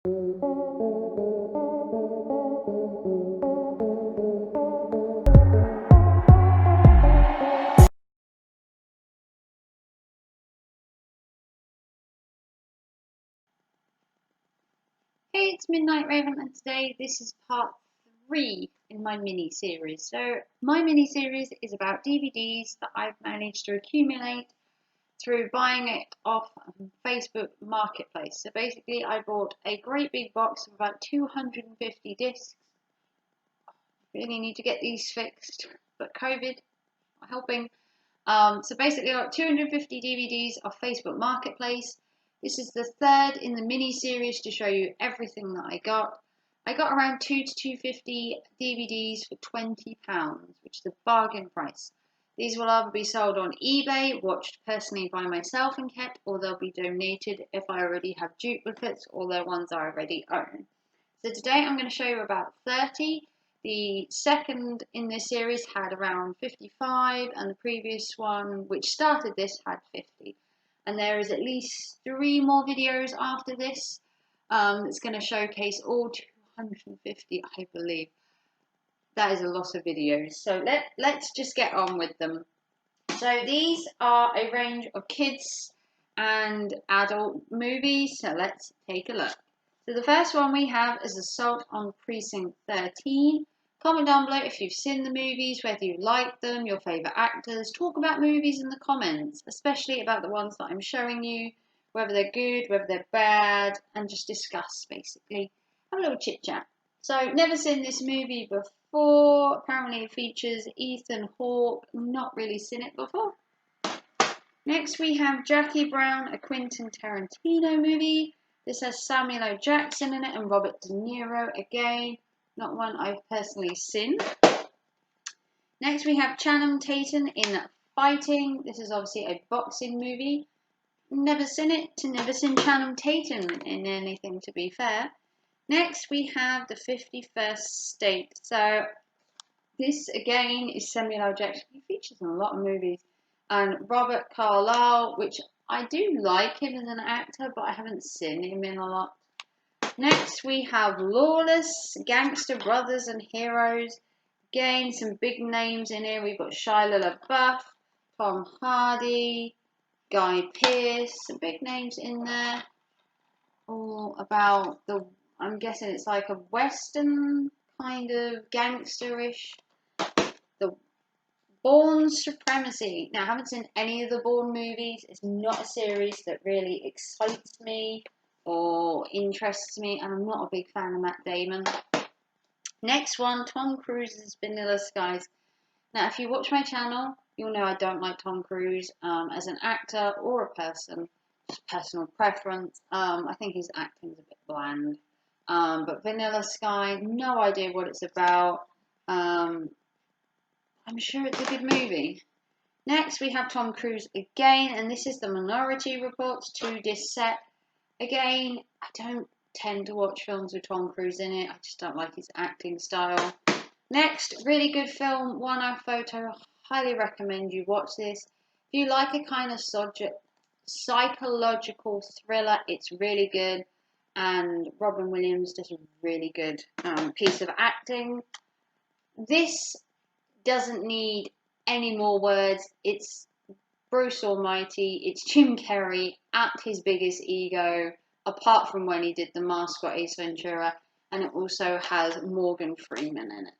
Hey, it's Midnight Raven, and today this is part 3 in my mini series. So, my mini series is about DVDs that I've managed to accumulate through buying it off Facebook Marketplace. So, basically, I bought a great big box of about 250 discs. Really need to get these fixed, but COVID helping. So basically, I got 250 DVDs off Facebook Marketplace. This is the third in the mini series to show you everything that I got. I got around 2 to 250 DVDs for £20, which is a bargain price. These will either be sold on eBay, watched personally by myself and kept, or they'll be donated if I already have duplicates or they're ones I already own. So today I'm going to show you about 30. The second in this series had around 55, and the previous one, which started this, had 50. And there is at least 3 more videos after this that's going to showcase all 250, I believe. That is a lot of videos. So let's just get on with them. So these are a range of kids and adult movies. So let's take a look. So the first one we have is Assault on Precinct 13. Comment down below if you've seen the movies, whether you like them, your favourite actors. Talk about movies in the comments, especially about the ones that I'm showing you, whether they're good, whether they're bad, and just discuss, basically. Have a little chit chat. So, never seen this movie before. Apparently it features Ethan Hawke. Not really seen it before. Next we have Jackie Brown, a Quentin Tarantino movie. This has Samuel L. Jackson in it and Robert De Niro again. Not one I've personally seen. Next we have Channing Tatum in Fighting. This is obviously a boxing movie. Never seen it. Never seen Channing Tatum in anything, to be fair. Next we have The 51st State. So this again is Samuel L. Jackson. He features in a lot of movies. And Robert Carlyle, which I do like him as an actor, but I haven't seen him in a lot. Next we have Lawless, Gangster Brothers and Heroes. Again, some big names in here. We've got Shia LaBeouf, Tom Hardy, Guy Pearce, some big names in there. All about I'm guessing it's like a Western kind of gangsterish. The Bourne Supremacy. Now, I haven't seen any of the Bourne movies. It's not a series that really excites me or interests me, and I'm not a big fan of Matt Damon. Next one, Tom Cruise's Vanilla Skies. Now, if you watch my channel, you'll know I don't like Tom Cruise as an actor or a person. Just personal preference. I think his acting's a bit bland. But Vanilla Sky, no idea what it's about. I'm sure it's a good movie. Next, we have Tom Cruise again, and this is the Minority Reports 2-disc set. Again, I don't tend to watch films with Tom Cruise in it. I just don't like his acting style. Next, really good film, 1 Hour Photo. Highly recommend you watch this. If you like a kind of psychological thriller, it's really good. And Robin Williams does a really good piece of acting. This doesn't need any more words. It's Bruce Almighty. It's Jim Carrey at his biggest ego, apart from when he did The Mask or Ace Ventura, and it also has Morgan Freeman in it.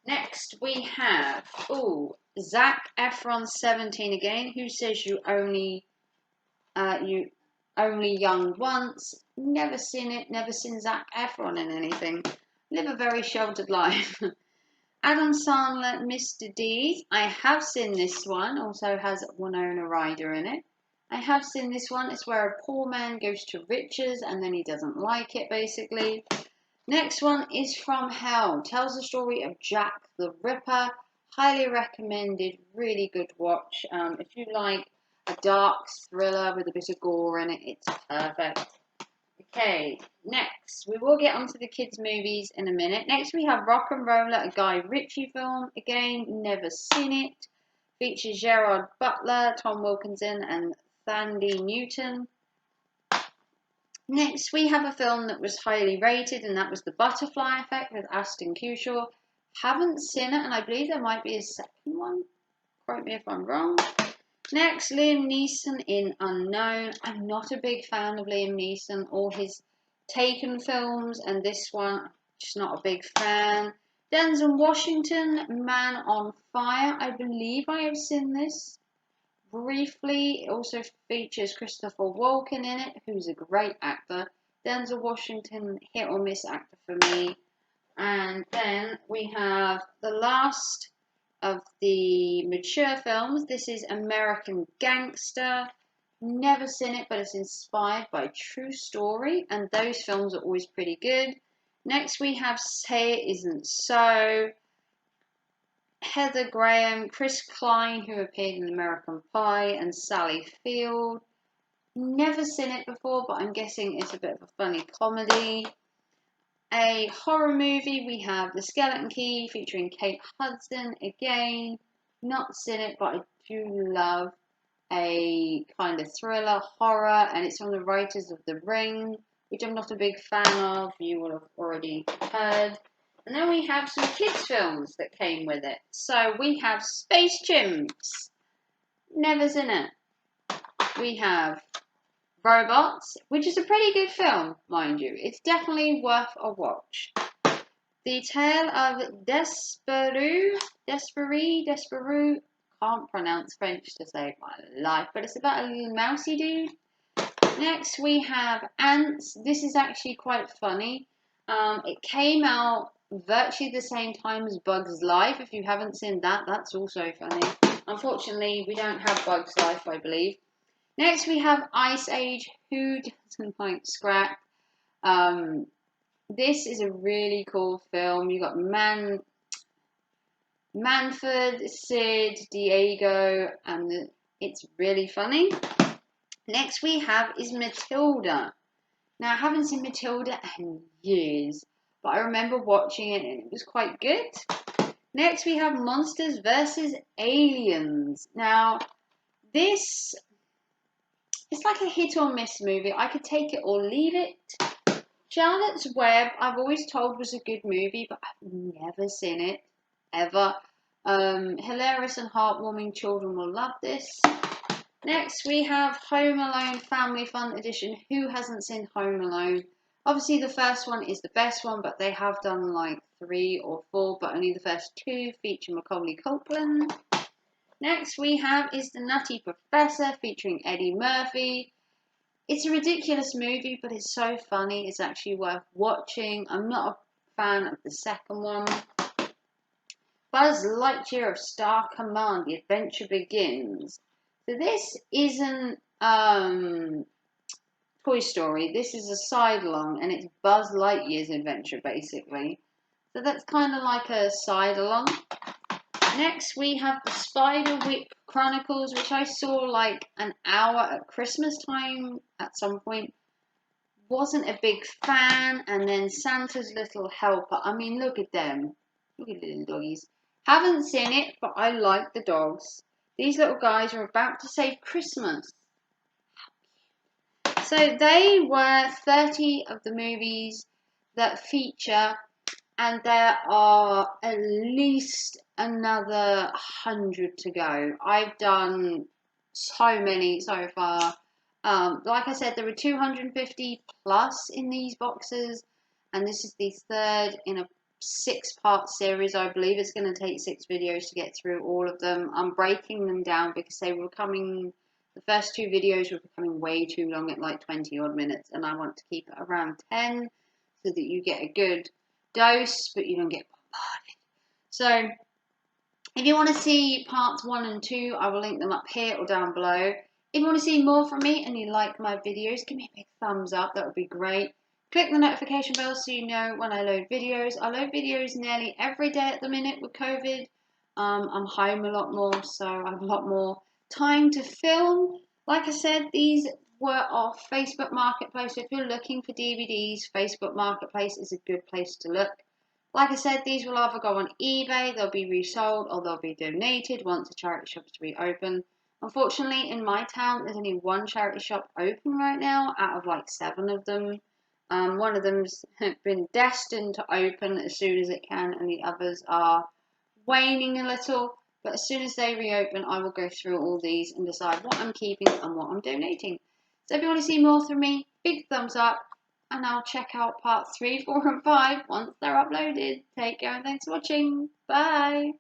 Next we have Zac Efron 17 again. Who says you only young once? Never seen it. Never seen Zac Efron in anything. Live a very sheltered life. Adam Sandler, Mr. Deeds. I have seen this one. Also has Winona Ryder in it. I have seen this one. It's where a poor man goes to riches and then he doesn't like it, basically. Next one is From Hell. Tells the story of Jack the Ripper. Highly recommended. Really good watch. If you like a dark thriller with a bit of gore in it, it's perfect. Okay, next, we will get onto the kids' movies in a minute. Next, we have Rock and Roller, a Guy Ritchie film. Again, never seen it. Features Gerard Butler, Tom Wilkinson, and Thandie Newton. Next, we have a film that was highly rated, and that was The Butterfly Effect with Aston Kutcher. Haven't seen it, and I believe there might be a second one. Quote me if I'm wrong. Next, Liam Neeson in Unknown. I'm not a big fan of Liam Neeson or his Taken films, and this one, just not a big fan. Denzel Washington, Man on Fire. I believe I have seen this briefly. It also features Christopher Walken in it, who's a great actor. Denzel Washington, hit or miss actor for me. And then we have the last of the mature films. This is American Gangster. Never seen it, but it's inspired by a true story, and those films are always pretty good. Next, we have Say It Isn't So. Heather Graham, Chris Klein, who appeared in American Pie, and Sally Field. Never seen it before, but I'm guessing it's a bit of a funny comedy. A horror movie, we have The Skeleton Key featuring Kate Hudson. Again, not seen it, but I do love a kind of thriller horror, and it's from the writers of The Ring, which I'm not a big fan of. You will have already heard. And then we have some kids' films that came with it. So we have Space Chimps. Never seen it. We have Robots, which is a pretty good film, mind you. It's definitely worth a watch. The Tale of Desperoo. Can't pronounce French to save my life, but it's about a little mousy dude. Next, we have Ants. This is actually quite funny. It came out virtually the same time as Bugs Life. If you haven't seen that, that's also funny. Unfortunately, we don't have Bugs Life, I believe. Next, we have Ice Age. Who doesn't like scrap? This is a really cool film. You got Manfred, Sid, Diego, and it's really funny. Next we have is Matilda. Now, I haven't seen Matilda in years, but I remember watching it and it was quite good. Next we have Monsters vs. Aliens. Now, this is like a hit or miss movie. I could take it or leave it. Charlotte's Web, I've always told was a good movie, but I've never seen it, ever. Hilarious and heartwarming, children will love this. Next, we have Home Alone Family Fun Edition. Who hasn't seen Home Alone? Obviously, the first one is the best one, but they have done like 3 or 4, but only the first 2 feature Macaulay Culkin. Next, we have is The Nutty Professor featuring Eddie Murphy. It's a ridiculous movie, but it's so funny. It's actually worth watching. I'm not a fan of the second one. Buzz Lightyear of Star Command, The Adventure Begins. So this isn't Toy Story. This is a side-along, and it's Buzz Lightyear's adventure, basically. So that's kind of like a side-along. Next, we have the Spiderweb Chronicles, which I saw like an hour at Christmas time at some point. Wasn't a big fan. And then Santa's Little Helper. I mean, look at them. Look at the little doggies. Haven't seen it, but I like the dogs. These little guys are about to save Christmas. So they were 30 of the movies that feature, and there are at least another 100 to go. I've done so many so far. Like I said, there were 250 plus in these boxes, and this is the third in a 6-part series. I believe it's going to take 6 videos to get through all of them. I'm breaking them down because the first 2 videos were becoming way too long at like 20 odd minutes, and I want to keep it around 10 so that you get a good dose, but you don't get bombarded. So if you want to see parts 1 and 2, I will link them up here or down below. If you want to see more from me and you like my videos, give me a big thumbs up. That would be great. Click the notification bell so you know when I load videos. I load videos nearly every day at the minute with COVID. I'm home a lot more, so I have a lot more time to film. Like I said, these were off Facebook Marketplace. If you're looking for DVDs, Facebook Marketplace is a good place to look. Like I said, these will either go on eBay, they'll be resold, or they'll be donated once the charity shops reopen. Unfortunately, in my town, there's only one charity shop open right now out of like 7 of them. One of them's been destined to open as soon as it can, and the others are waning a little. But as soon as they reopen, I will go through all these and decide what I'm keeping and what I'm donating. So if you want to see more from me, big thumbs up, and I'll check out part 3, 4, and 5 once they're uploaded. Take care and thanks for watching. Bye.